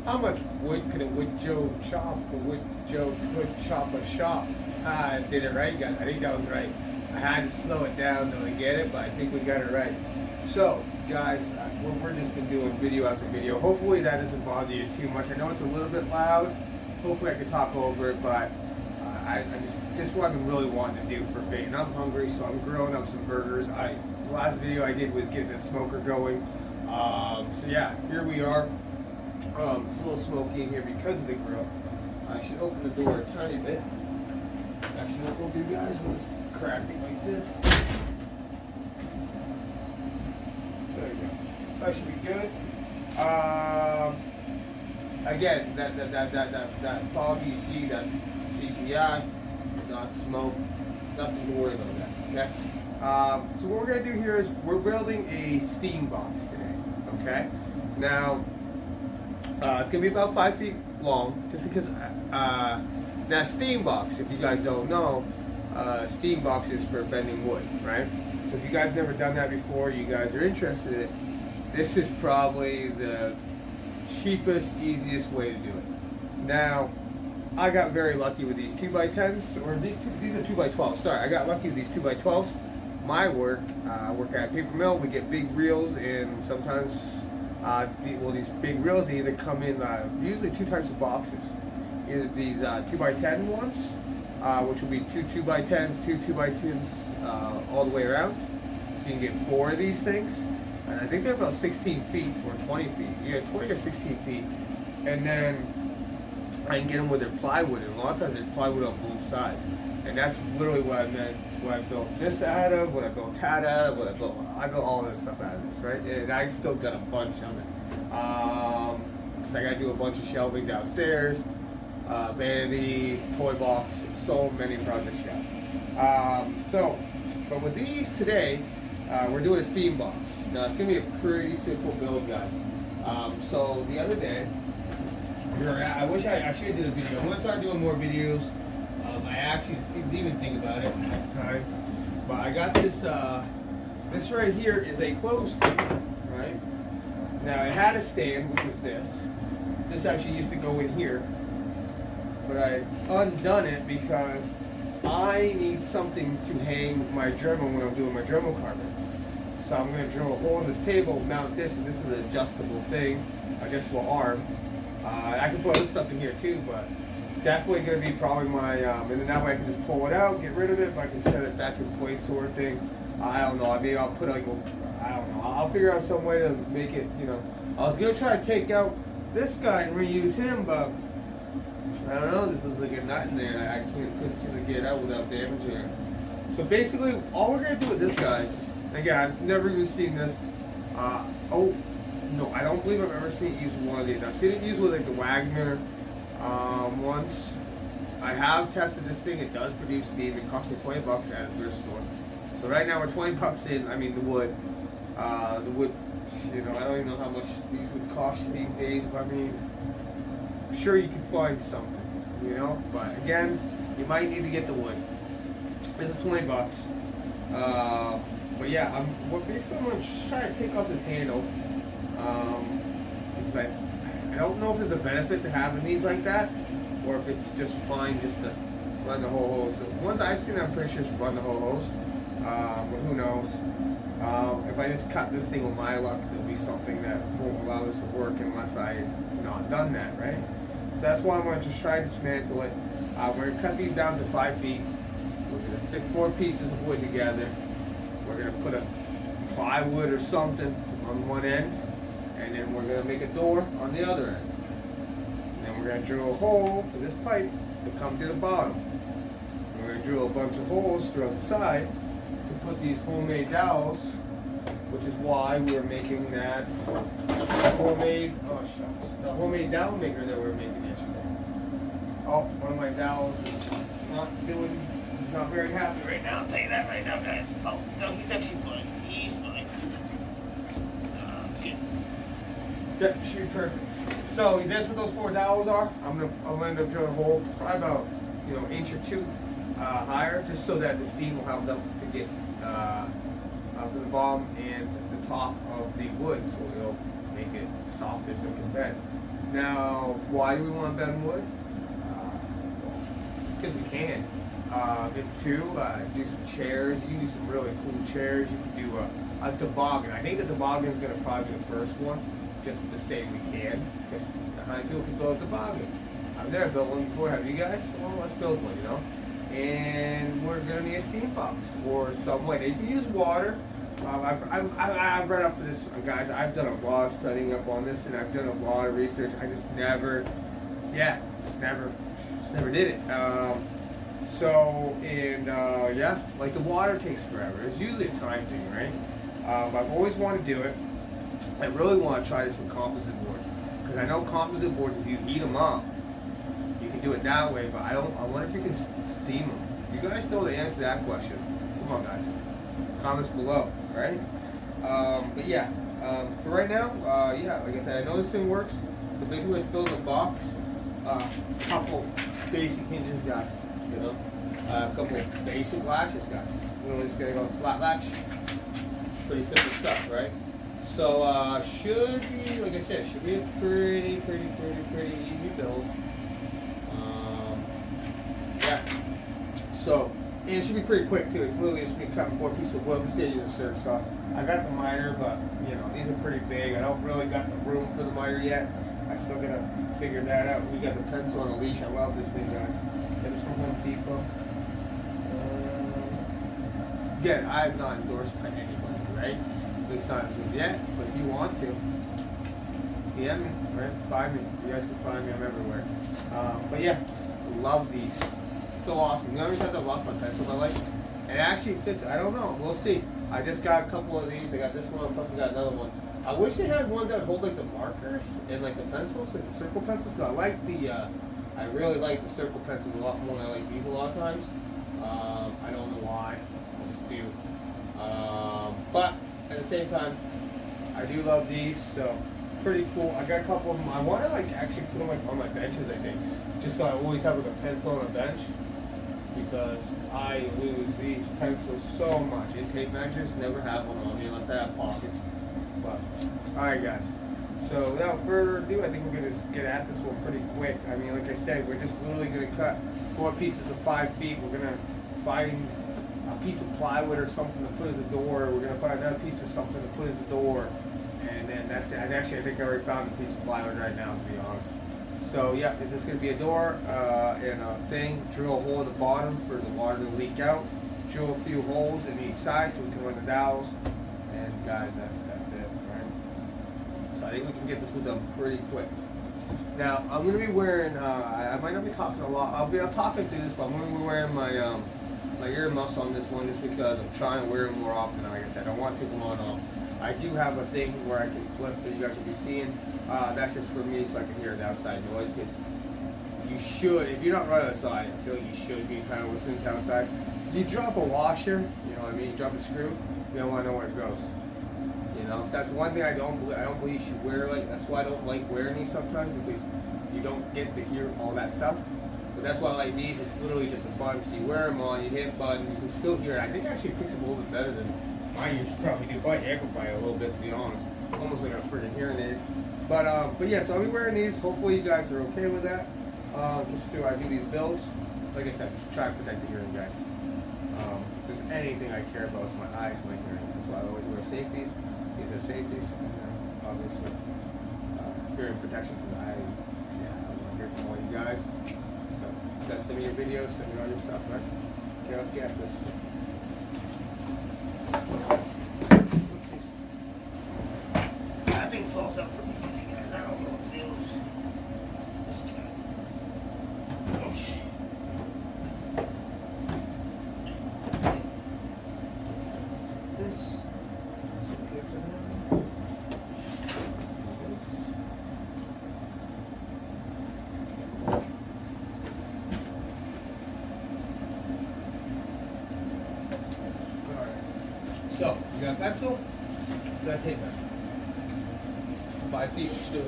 How much wood could a wood Joe chop? A wood Joe could chop a shop. I did it right, guys. I think that was right. I had to slow it down though to get it, but I think we got it right. So, guys, we're just been doing video after video. Hopefully that doesn't bother you too much. I know it's a little bit loud. Hopefully I can talk over it, but I just this is what I've been really wanting to do for a bit. And I'm hungry, so I'm grilling up some burgers. The last video I did was getting the smoker going. So yeah, here we are. It's a little smoky in here because of the grill. I should open the door a tiny bit. Actually, not gonna do, guys. We'll just crack it like this. There you go. That should be good. Again, that fog you see, that's CGI, not smoke. Nothing to worry about, guys. Okay. So what we're gonna do here is we're building a steam box today. Okay. Now. It's gonna be about 5 feet long, just because. Now, steam box, if you guys don't know, steam box is for bending wood, right? So if you guys never done that before, you guys are interested in it, this is probably the cheapest, easiest way to do it. Now, I got very lucky with these 2x10s, or these are 2x12s. Sorry, I got lucky with these 2x12s. My work, I work at a paper mill. We get big reels, and sometimes. These big reels, they either come in usually two types of boxes. Either these 2x10 ones, which will be two 2x10s, two 2x10s all the way around. So you can get 4 of these things. And I think they're about 16 feet or 20 feet. Yeah, 20 or 16 feet. And then I can get them with their plywood. And a lot of times they're plywood on both sides. And that's literally what I meant. What I built this out of, what I built that out of, I built all this stuff out of this, right? And I still got a bunch of it. Because I got to do a bunch of shelving downstairs, vanity, toy box, so many projects now. But with these today, we're doing a steam box. Now it's going to be a pretty simple build, guys. So the other day, I wish I actually did a video. I'm going to start doing more videos. I actually didn't even think about it at the time, but I got this. This right here is a clothes stand, right? Now it had a stand, which was this. This actually used to go in here, but I undone it because I need something to hang my Dremel when I'm doing my Dremel carving. So I'm going to drill a hole in this table, mount this, and this is an adjustable thing. I guess for arm. I can put other stuff in here too, but. Definitely going to be probably my, and then that way I can just pull it out, get rid of it, but I can set it back in place sort of thing. I don't know, maybe I'll put like I don't know, I'll figure out some way to make it, I was going to try to take out this guy and reuse him, but I don't know, this is like a nut in there, and I couldn't seem to get it out without damaging it. So basically, all we're going to do with this, guys, again, I've never even seen this, oh, no, I don't believe I've ever seen it used with one of these. I've seen it used with like the Wagner, once. I have tested this thing. It does produce steam. It cost me $20 at a thrift store. So right now we're $20 in. I mean the wood. I don't even know how much these would cost these days. But I mean, I'm sure you can find something. But again, you might need to get the wood. This is $20. But yeah, basically I'm gonna just try to take off this handle. Because I don't know if there's a benefit to having these like that, or if it's just fine just to run the whole hose. The ones I've seen, I'm pretty sure it's run the whole hose, but who knows. If I just cut this thing with my luck, there'll be something that won't allow this to work unless I not done that, right? So that's why I'm going to just try to dismantle it. We're going to cut these down to 5 feet. We're going to stick 4 pieces of wood together. We're going to put a plywood or something on one end. And then we're going to make a door on the other end. And then we're going to drill a hole for this pipe to come to the bottom. And we're going to drill a bunch of holes throughout the side to put these homemade dowels, which is why we are making that the homemade dowel maker that we were making yesterday. Oh, one of my dowels is he's not very happy right now, I'll tell you that right now, guys. Oh, no, he's actually fine. He's fine. That should be perfect. So that's what those 4 dowels are. I'll end up drilling a hole probably about an inch or 2 higher, just so that the steam will have enough to get from the bottom and the top of the wood, so it'll make it softer so it can bend. Now, why do we want to bend wood? Because we can. And two, do some chairs. You can do some really cool chairs. You can do a toboggan. I think the toboggan is going to probably be the first one, just to say we can. Because people can build a toboggan. I've never built one before. Have you guys? Well, let's build one, you know. And we're going to need a steam box or some way. You can use water. I've read up for this, guys. I've done a lot of studying up on this, and I've done a lot of research. I just never did it. Like the water takes forever. It's usually a time thing, right? I've always wanted to do it. I really want to try this with composite boards, because I know composite boards, if you heat them up, you can do it that way. But I wonder if you can steam them. You guys know the answer to that question. Come on, guys. Comments below, right? For right now, like I said, I know this thing works. So basically, we're just building a box. Couple basic hinges, guys. You know, a couple basic latches, guys. We're just gonna go flat latch. Pretty simple stuff, right? So should be, like I said, should be a pretty easy build. So, and it should be pretty quick too. It's literally just me cutting 4 pieces of wood. I'm just gonna use a circ saw. I got the miter, but you know these are pretty big. I don't really got the room for the miter yet. I still gotta figure that out. We got the pencil on a leash. I love this thing, guys. Get this from Home Depot. Again, I have not endorsed by anybody, right? At least not as of yet. But if you want to, DM me, right? Find me. You guys can find me. I'm everywhere. Love these. So awesome. You know how many times I've lost my pencil in my life? It actually fits. I don't know. We'll see. I just got a couple of these. I got this one, plus I got another one. I wish they had ones that hold like the markers and like the pencils, like the circle pencils. Cause I like the, I really like the circle pencils a lot more than I like these a lot of times. I don't know why. I just do. But at the same time, I do love these. So pretty cool. I got a couple of them. I want to like actually put them like on my benches. I think, just so I always have like a pencil on a bench. Because I lose these pencils so much. In tape measures, never have one on me unless I have pockets. But, alright guys. So without further ado, I think we're going to get at this one pretty quick. I mean, like I said, we're just literally going to cut 4 pieces of 5 feet. We're going to find a piece of plywood or something to put as a door. We're going to find another piece of something to put as a door. And then that's it. And actually, I think I already found a piece of plywood right now, to be honest. So yeah, is this going to be a door and a thing? Drill a hole in the bottom for the water to leak out. Drill a few holes in each side so we can run the dowels. And guys, that's it, right? So I think we can get this one done pretty quick. Now I'm going to be wearing. I might not be talking a lot. I'm talking through this, but I'm going to be wearing my my earmuffs on this one just because I'm trying to wear them more often. Like I said, I don't want to take them on off. I do have a thing where I can flip that you guys will be seeing. That's just for me so I can hear the outside noise, because you should, if you're not right outside, I feel like you should be kind of listening to outside. You drop a washer, you know what I mean, you drop a screw, you don't want to know where it goes. You know, so that's one thing I don't believe you should wear. Like, that's why I don't like wearing these sometimes, because you don't get to hear all that stuff. But that's why I like these. It's literally just a button, so you wear them on, you hit a button, you can still hear it. I think it actually picks up a little bit better than mine used to probably do. Probably amplify it a little bit, to be honest. Almost like a freaking hearing aid. But yeah, so I'll be wearing these. Hopefully you guys are okay with that. Just so I do these builds. Like I said, just try to protect the hearing, guys. If there's anything I care about, it's my eyes, my hearing. That's why I always wear safeties. These are safeties, obviously. Hearing protection for the eye. Yeah, I want to hear from all you guys. So, you guys send me your videos, send me all your stuff, right? Okay, let's get this. That thing falls out pretty easy, guys. I don't know what it is. This guy. Okay. This is okay for now. Alright. So, you got a pencil, you got a tape measure. 5 feet, let's do it.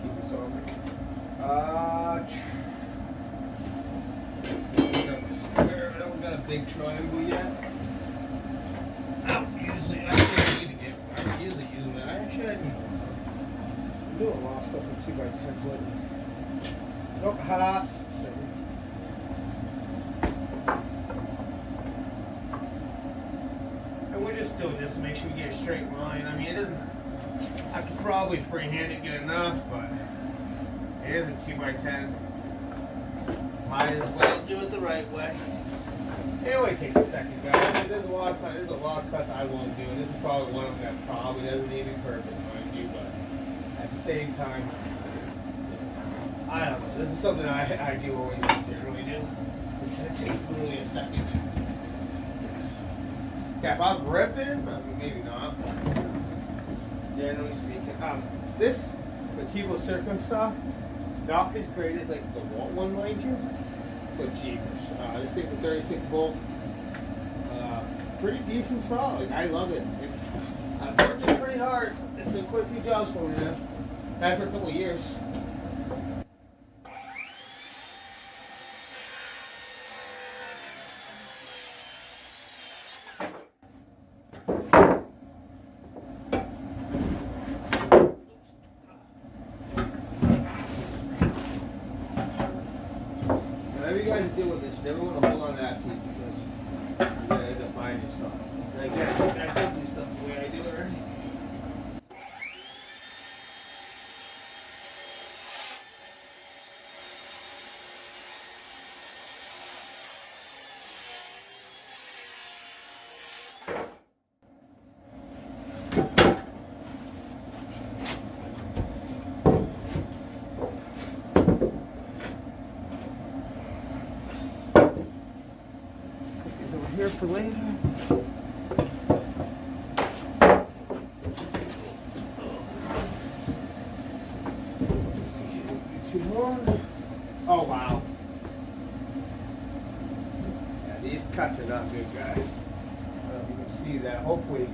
Keep So, I don't got a big triangle yet. I don't usually use them. I actually I'm doing a lot of stuff with 2x10s lately. Nope, hot. And we're just doing this to make sure we get a straight line. I mean, it doesn't. I could probably freehand it good enough, but it isn't 2x10. Might as well do it the right way. It only takes a second, guys. There's a lot of cuts I won't do, and this is probably one of them that probably doesn't need to be perfect, mind you, but at the same time, I don't know. This is something I do always generally do. It takes literally a second. Yeah, if I'm ripping, I mean, maybe not. Generally speaking, this Motivo Circumsaw, not as great as like the Walt one, mind you, but jeepers. This thing's a 36 volt, pretty decent saw. Like, I love it. I've worked it pretty hard. It's been quite a few jobs for me now. Had for a couple of years. Whatever you guys do with this, you never want to hold on to that piece because you're going to end up buying yourself. And again, I still do stuff the way I do it already. Here for later. Two more. Oh wow. Yeah, these cuts are not good, guys. You can see that. Hopefully,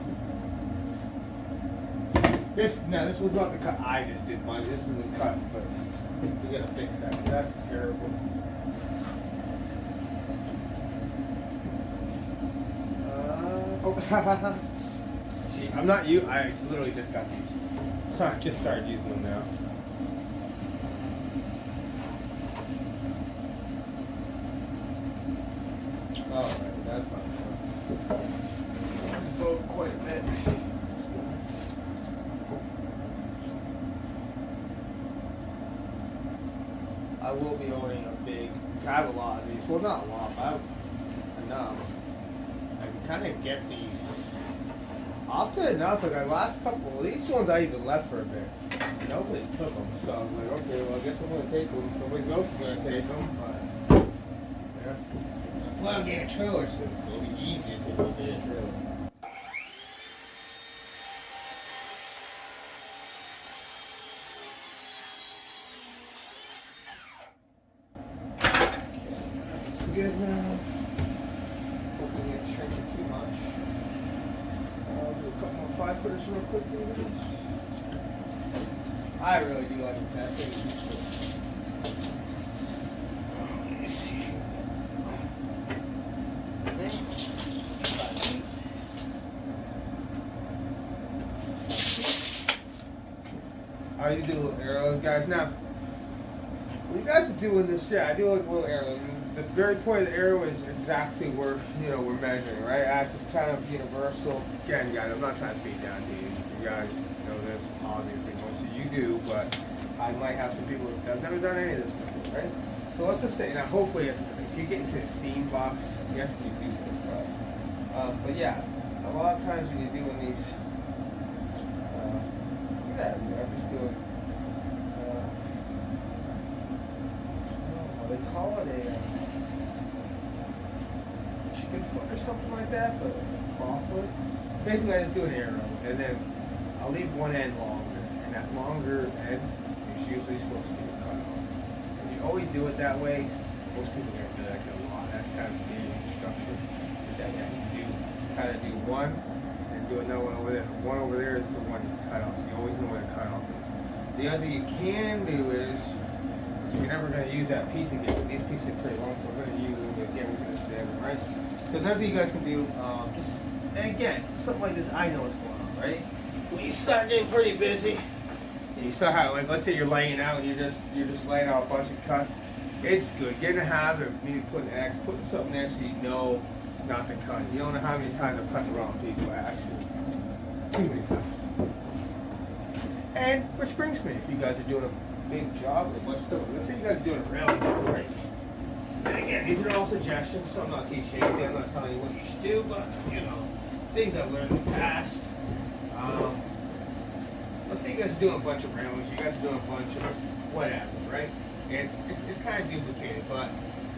this was not the cut I just did. Mine. This is the cut, but we gotta fix that. That's terrible. Oh, gee, I'm not you. I literally just got these. I just started using them now. Alright, that's not fun. It's broke quite a bit. I will be owning a big. I have a lot of these. Well, not a lot, but I have enough. I can kind of get these often enough. Like, my last couple of these ones I even left for a bit. Nobody took them, so I'm like, okay, well, I guess I'm going to take them. Nobody else is going to take them, but yeah. I plan on getting a trailer soon, so it'll be easy to take them to a trailer. That's good now. Hopefully it shrink it too much. I'll do a couple more 5-footers real quick for you guys. I really do like the test. I like to do little arrows, guys. Now, when you guys are doing this, yeah, I do like a little arrow. And the very point of the arrow is exactly where we're measuring, right? As it's kind of universal. Again, guys, I'm not trying to speak down to you. You guys know this, obviously, most of you do, but I might have some people that have never done any of this before, right? So let's just say, now hopefully, if you get into the steam box, yes, you do this, but yeah, a lot of times when you're doing these, I'm just doing, they call it a chicken foot or something like that, but claw foot. Basically, I just do an arrow, and then I'll leave one end longer, and that longer end is usually supposed to be the cutoff. If you always do it that way, most people are going to do that a lot. That's kind of the instruction. Is that you do one, and do another one over there. The one over there is the one you cut off, so you always know where the cutoff is. The other thing you can do is, so you're never going to use that piece again, but these pieces are pretty long, so we're going to use them again. We're going to stab them, right? So another thing you guys can do, just, and again, something like this, I know what's going on, right? When you start getting pretty busy, and you start having, like, let's say you're laying out and you're just laying out a bunch of cuts. It's good. Get in the habit of maybe putting something there so you know not to cut. You don't know how many times I've cut the wrong piece by accident. Too many times. And which brings me, if you guys are doing a big job with a bunch of stuff, let's say you guys are doing a railing job, right? And again, these are all suggestions, so I'm not teaching anything. I'm not telling you what you should do, but you know, things I've learned in the past. Let's say you guys are doing a bunch of railings, you guys are doing a bunch of whatever, right? And it's kind of duplicated, but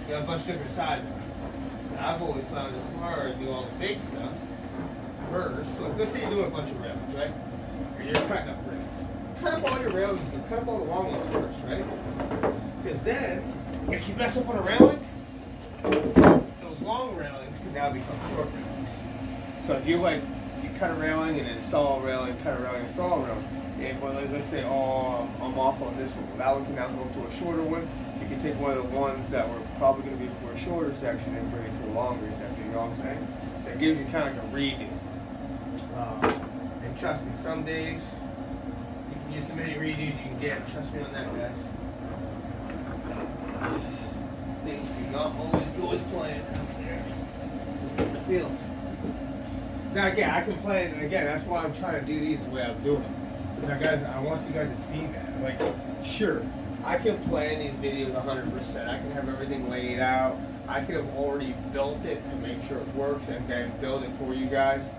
you have a bunch of different sizes. And I've always found it smarter to do all the big stuff first. So let's say you're doing a bunch of railings, right? Or you're cutting up railings. Cut up all your railings, but cut up all the long ones first, right? Because then, if you mess up on a railing, those long railings can now become short railings. So if you cut a railing and install a railing, cut a railing, install a railing, and let's say, oh, I'm off on this one. Well, that one can now go to a shorter one. You can take one of the ones that were probably going to be for a shorter section and bring it to a longer section. You know what I'm saying? So it gives you kind of like a redo. And trust me, some days you can use so many redos you can get. Trust me on that, guys. Things do not always go as planned out there. I feel. Now again, I can plan, and again, that's why I'm trying to do these the way I'm doing them. Because I want you guys to see that. Like, sure, I can plan these videos 100%. I can have everything laid out. I could have already built it to make sure it works and then build it for you guys.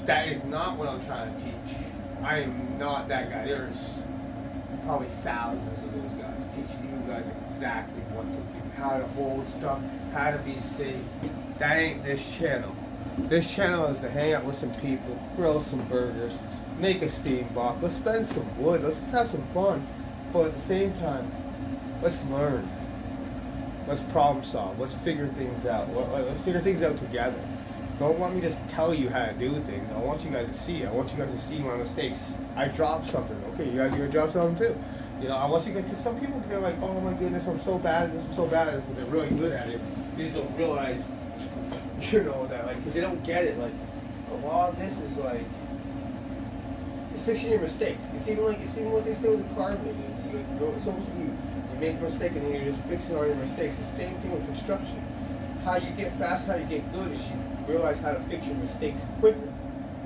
That is not what I'm trying to teach. I am not that guy. There's probably thousands of those guys teaching you guys exactly what to do, how to hold stuff, how to be safe. That ain't this channel. This channel is to hang out with some people, grill some burgers, make a steam box, let's spend some wood, let's just have some fun. But at the same time, let's learn. Let's problem solve. Let's figure things out. Let's figure things out together. Don't let me just tell you how to do things. I want you guys to see. I want you guys to see my mistakes. I dropped something. Okay, you guys are gonna drop something too. You know, I want you guys to, some people feel like, oh my goodness, I'm so bad at this, I'm so bad at this, but they're really good at it. They just don't realize, you know, that, like, because they don't get it. Like, a lot of this is like, it's fixing your mistakes. It's even what they say with the car making. It's almost you make a mistake and then you're just fixing all your mistakes. It's the same thing with construction. How you get fast, how you get good is you realize how to fix your mistakes quicker.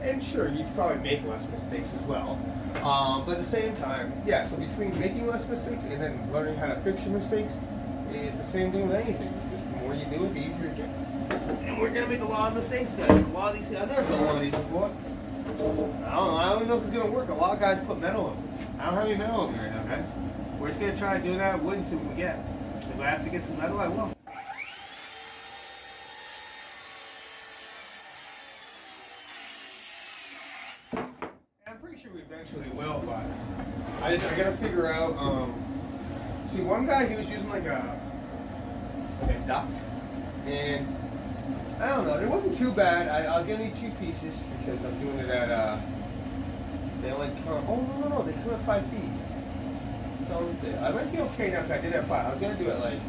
And sure, you probably make less mistakes as well. But at the same time, yeah, so between making less mistakes and then learning how to fix your mistakes, it's the same thing with anything. Just the more you do it, the easier it gets. And we're going to make a lot of mistakes, guys. A lot of these things, I've never done one of these before. I don't know if it's going to work. A lot of guys put metal in. I don't have any metal in here right now, guys. We're just going to try doing that wood and see what we get. If I have to get some metal, I will. I'm pretty sure we eventually will, but I got to figure out, see, one guy, he was using like a duct, and I don't know, it wasn't too bad. I was going to need two pieces because I'm doing it at, they only come, oh no, they come at 5 feet. So I might be okay now because I did it at 5. I was going to do it like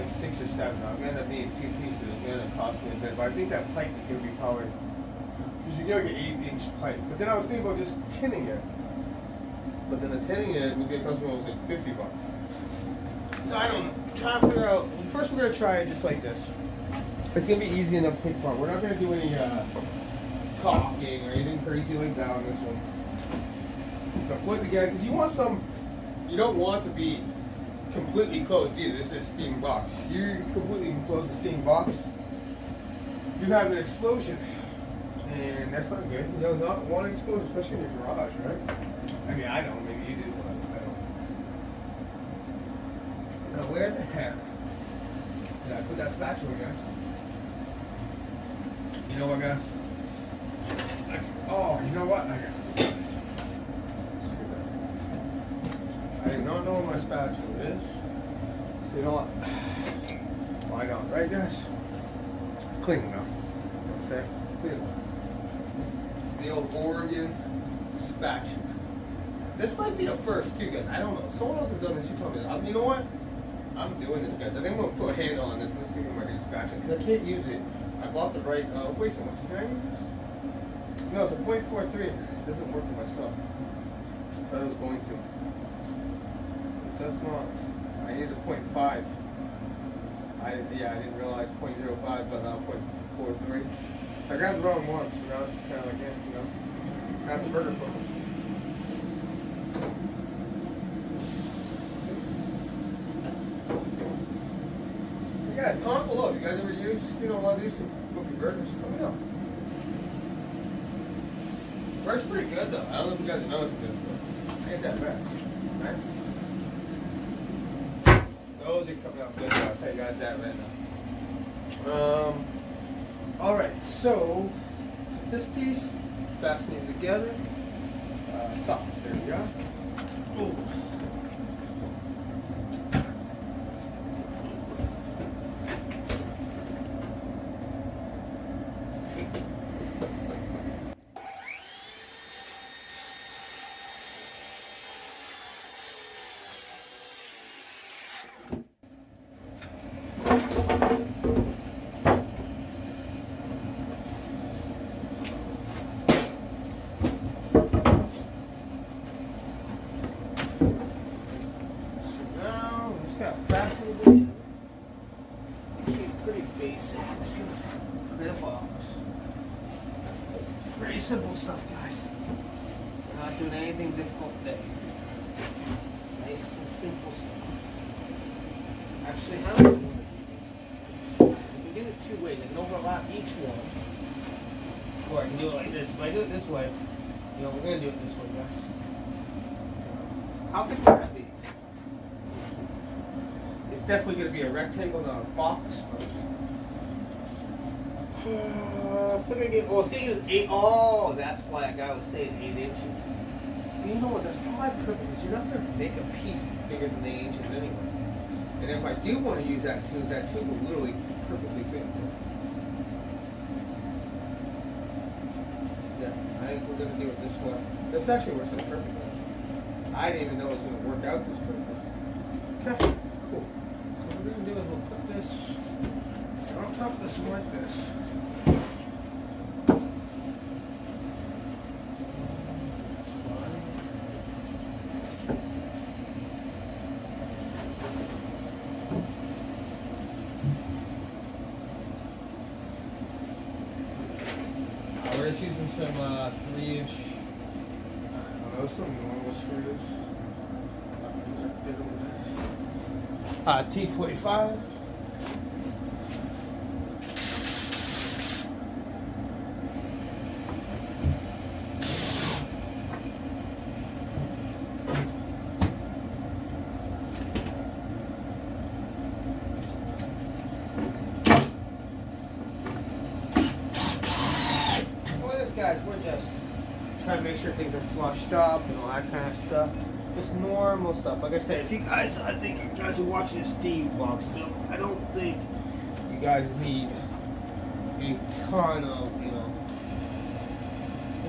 6 or 7. I was going to end up needing two pieces. It was going to cost me a bit, but I think that pipe is going to be probably, because you get like an 8-inch pipe. But then I was thinking about just tinning it. But then the tinning it was going to cost me almost like $50. So I don't know. I'm trying to figure out, first we're going to try it just like this. It's going to be easy enough to take apart. We're not going to do any caulking or anything crazy like that on this one. So put it together, because you don't want to be completely closed either. This is a steam box. You completely close the steam box, you have an explosion. And that's not good. You know, not want to explode, especially in your garage, right? I mean, I don't. Maybe you do, but I don't. Now, where the heck did I put that spatula, guys? You know what, guys? Oh, you know what? I guess I'll do this. I do not know where my spatula is. So you know what? Why not? Right, guys? It's clean enough. You know what I'm saying? Clean enough. The old Oregon spatula. This might be a first too, guys. I don't know. Someone else has done this. You told me. You know what? I'm doing this, guys. I think I'm gonna put a handle on this. Let's give me my dispatcher because I can't use it. I bought the right. Wait a second. Can I use this? No, it's a .43. It doesn't work for myself. I thought it was going to. It does not. I need a .5. I didn't realize .05, but .43. So I grabbed the wrong one, so now it's just kind of like, yeah, you know, that's a burger flip. Hey guys, comment below. You guys ever use, one of these to cook your burgers? Let me know. Works pretty good though. I don't know if you guys noticed this, but ain't that bad. Right? Those are coming out good. I'll tell you guys that right now. Alright, so this piece fastens together. Stop. There we go. Ooh. Fastens in. Pretty basic. I'm just gonna create a box. Pretty simple stuff, guys. We're not doing anything difficult today. Nice and simple stuff. Actually, how do we want to do it? We can do it two ways. I can overlap each one. Or I can do it like this. If I do it this way, we're gonna do it this way, guys. How big can that be? It's definitely going to be a rectangle, not a box. It's going to give 8. Oh, that's why that guy was saying 8 inches. You know what? That's probably perfect because you're not going to make a piece bigger than 8 inches anyway. And if I do want to use that tube will literally perfectly fit. Yeah, I think we're going to do it this way. This actually works out perfect. I didn't even know it was going to work out this perfect. Okay, cool. What we're going to do is we'll put this on top of this one like this. We're just using some 3-inch, I don't know, some normal screws. T25. Guys, we're just trying to make sure things are flushed up and all that kind of stuff. Just normal stuff. Like I said, if you guys, I think you guys are watching a Steve box build, I don't think you guys need a ton of,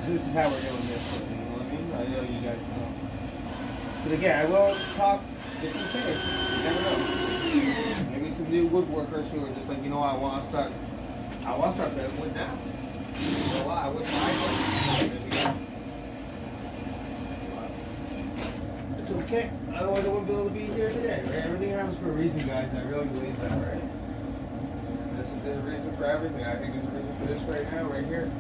this is how we're doing this, you know what I mean? I know you guys know. But again, I will talk just in case. You never know. Maybe some new woodworkers who are just like, I want to start building wood now. You know what? I wouldn't mind it. It's okay. Otherwise, I wouldn't be able to be here today. Right? Everything happens for a reason, guys. I really believe that, right? There's a reason for everything. I think there's a reason for this right now, right here.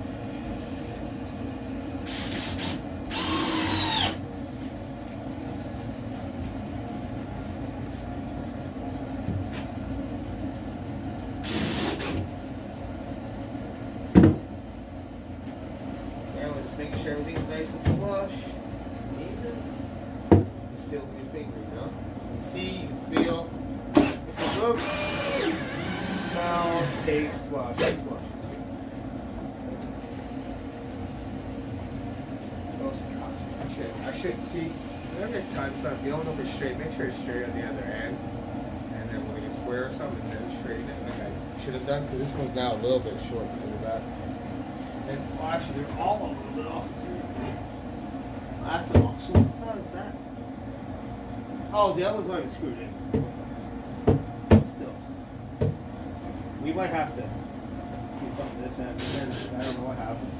Making sure everything's nice and flush. Even. Just feel with your finger, You can see, you can feel. If it looks, smells, tastes, flush. I should see. Whenever you cut stuff, you don't know if it's straight. Make sure it's straight on the other end. And then when it's square or something, then straighten it like I should have done. Because this one's now a little bit short because of that. And well, actually, they're all a little bit off. That's awesome. hell is that? Oh, the other one's not even screwed in. Still. We might have to do something this end. I don't know what happened.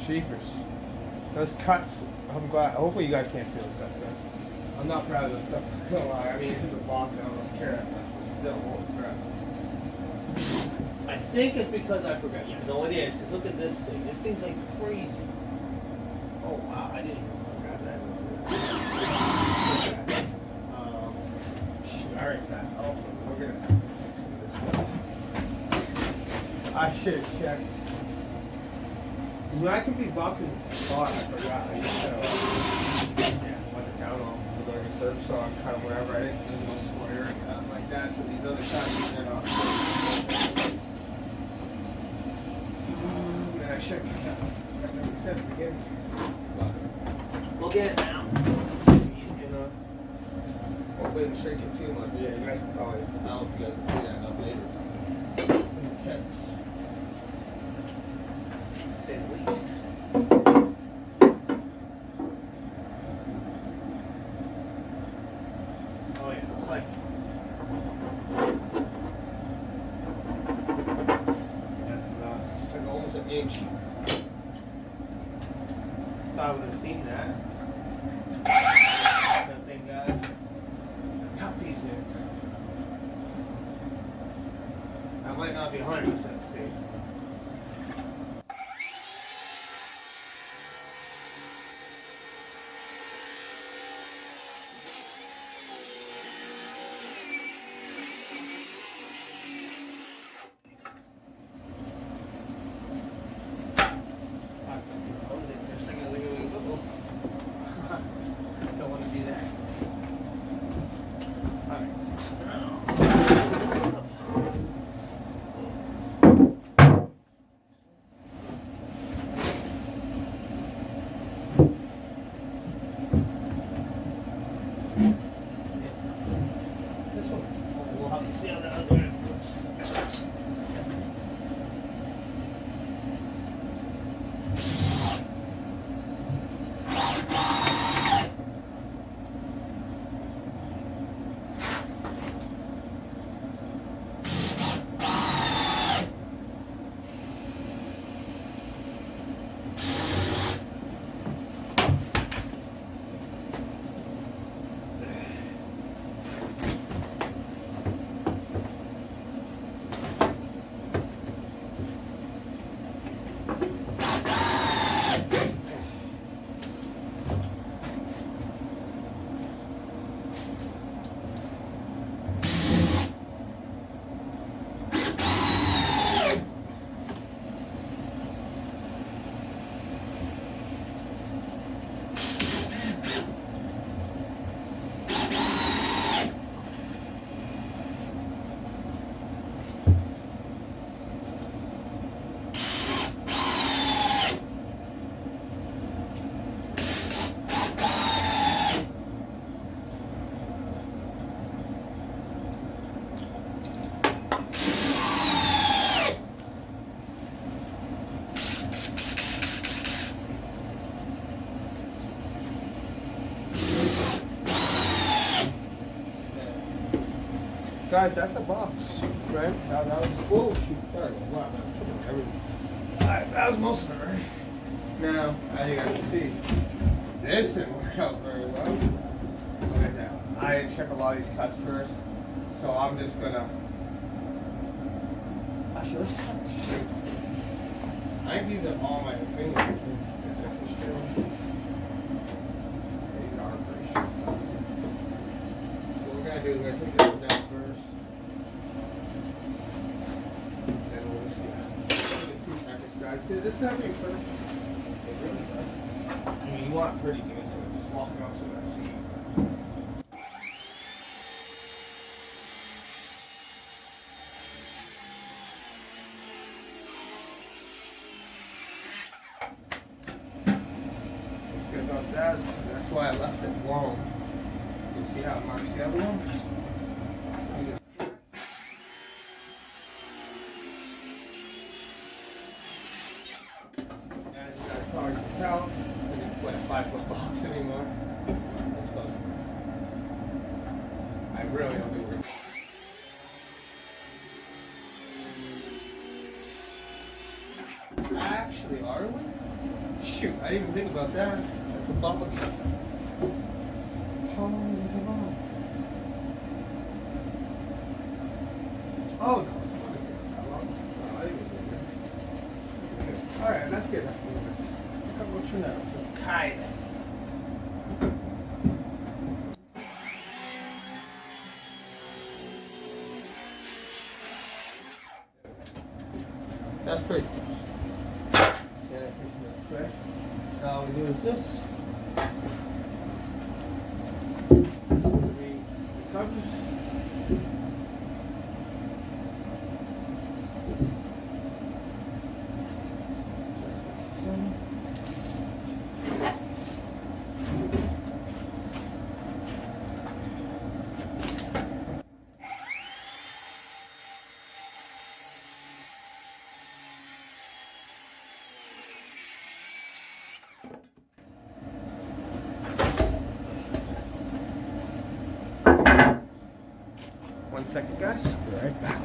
Sheepers. Those cuts, I'm glad. Hopefully you guys can't see those cuts, guys. I'm not proud of those cuts. I'm not gonna lie. I mean, it's just a box. I don't care that much, but still, holy crap. I think it's because I forgot. Yeah, no, it is. Because look at this thing. This thing's like crazy. Oh wow, I didn't even grab that. Shoot, all right, Pat. Okay, we're gonna have to see this one. I should have checked. When I took these boxes apart, I forgot. I used to went to town on like a search song, kind of whatever. I didn't. There's no square and nothing like that. So these other times, they're not. And I should have. Like I said at the beginning. We'll get it now. Easy enough. Hopefully it didn't shrink it too much. But yeah, you guys can probably. I don't know if you guys can see that enough laters. Text. Say the least. Oh yeah, it's like that's nuts. It's like almost an inch. Thought I would have seen that. That thing, guys. Tuck these in. I might not be 100% safe. Don't want to do that. All right. This one, we'll have to see how that other one goes. Guys, that's a box, right? That was, oh shoot, sorry, wow, that was most of it, right? Now, as you guys can see, this didn't work out very well. Like I said, I didn't check a lot of these cuts first, so I'm just gonna, actually, let's check the shape. I think these are all my fingers. These are pretty sharp. So what we're gonna do is we're gonna take this one down first. Then we'll just see. Just 2 seconds, guys. Dude, this is not being perfect. It really does. I mean, you want pretty good, so it's slopping up so that's see. That's why I left it long. You see how it marks the other one? As you quite a 5-foot box anymore. Let's close it. I really don't think we're. Actually, are we? Shoot, I didn't even think about that. That's a bump again. How long is it long? Oh no, it's not that long. No, I didn't even think that. Alright, let's get that. How about you now? Just tie it. That's pretty. Yeah, that's right. Now we do is this. This is going to be the cover. Just like so. One second, guys. Be right back.